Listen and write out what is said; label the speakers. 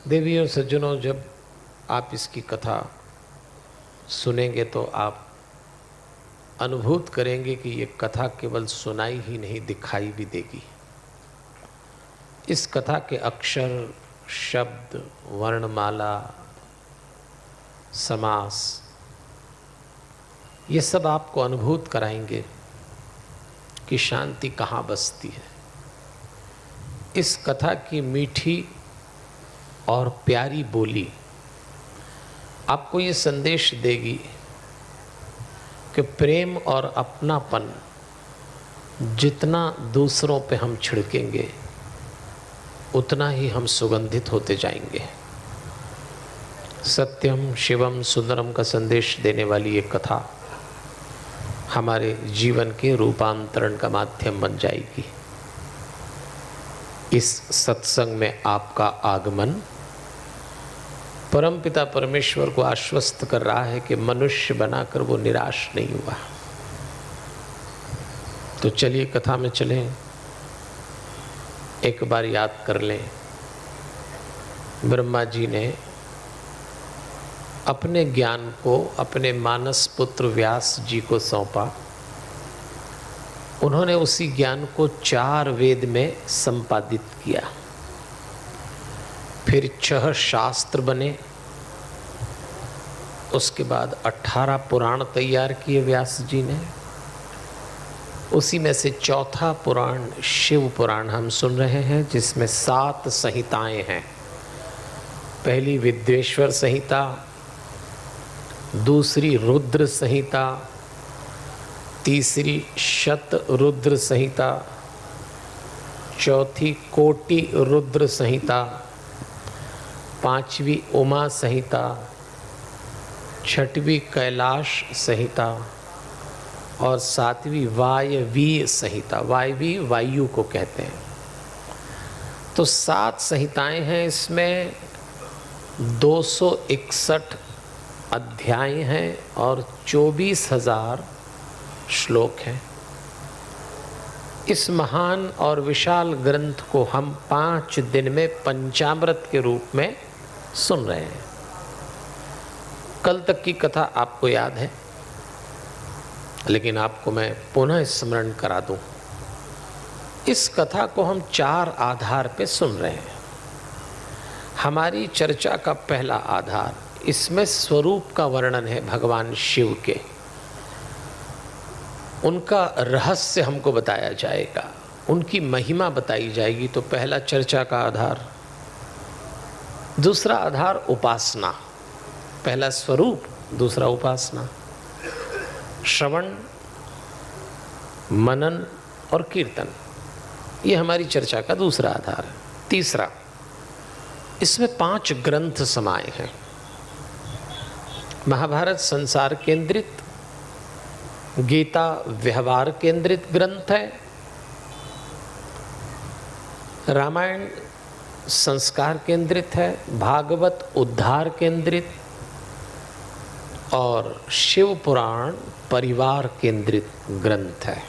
Speaker 1: देवी और सज्जनों, जब आप इसकी कथा सुनेंगे तो आप अनुभूत करेंगे कि ये कथा केवल सुनाई ही नहीं, दिखाई भी देगी। इस कथा के अक्षर, शब्द, वर्णमाला, समास, ये सब आपको अनुभूत कराएंगे कि शांति कहाँ बसती है। इस कथा की मीठी और प्यारी बोली आपको ये संदेश देगी कि प्रेम और अपनापन जितना दूसरों पे हम छिड़केंगे उतना ही हम सुगंधित होते जाएंगे। सत्यम शिवम सुंदरम का संदेश देने वाली ये कथा हमारे जीवन के रूपांतरण का माध्यम बन जाएगी। इस सत्संग में आपका आगमन परमपिता परमेश्वर को आश्वस्त कर रहा है कि मनुष्य बनाकर वो निराश नहीं हुआ। तो चलिए कथा में चलें। एक बार याद कर लें, ब्रह्मा जी ने अपने ज्ञान को अपने मानस पुत्र व्यास जी को सौंपा। उन्होंने उसी ज्ञान को 4 वेद में संपादित किया। फिर 6 शास्त्र बने। उसके बाद 18 पुराण तैयार किए व्यास जी ने। उसी में से चौथा पुराण शिव पुराण हम सुन रहे हैं, जिसमें 7 संहिताएं हैं। पहली विद्वेश्वर संहिता, दूसरी रुद्र संहिता, तीसरी शत रुद्र संहिता, चौथी कोटि रुद्र संहिता, 5वीं उमा संहिता, 6वीं कैलाश संहिता और 7वीं वायवीय संहिता। वायवी वायु को कहते हैं। तो 7 संहिताएं हैं। इसमें 261 अध्याय हैं और 24,000 श्लोक हैं। इस महान और विशाल ग्रंथ को हम 5 दिन में पंचामृत के रूप में सुन रहे हैं। कल तक की कथा आपको याद है, लेकिन आपको मैं पुनः स्मरण करा दूं। इस कथा को हम 4 आधार पे सुन रहे हैं। हमारी चर्चा का पहला आधार, इसमें स्वरूप का वर्णन है भगवान शिव के। उनका रहस्य हमको बताया जाएगा, उनकी महिमा बताई जाएगी। तो पहला चर्चा का आधार। दूसरा आधार उपासना। पहला स्वरूप, दूसरा उपासना। श्रवण, मनन और कीर्तन, ये हमारी चर्चा का दूसरा आधार है। तीसरा, इसमें 5 ग्रंथ समाये हैं। महाभारत संसार केंद्रित, गीता व्यवहार केंद्रित ग्रंथ है, रामायण संस्कार केंद्रित है, भागवत उद्धार केंद्रित और शिव पुराण परिवार केंद्रित ग्रंथ है।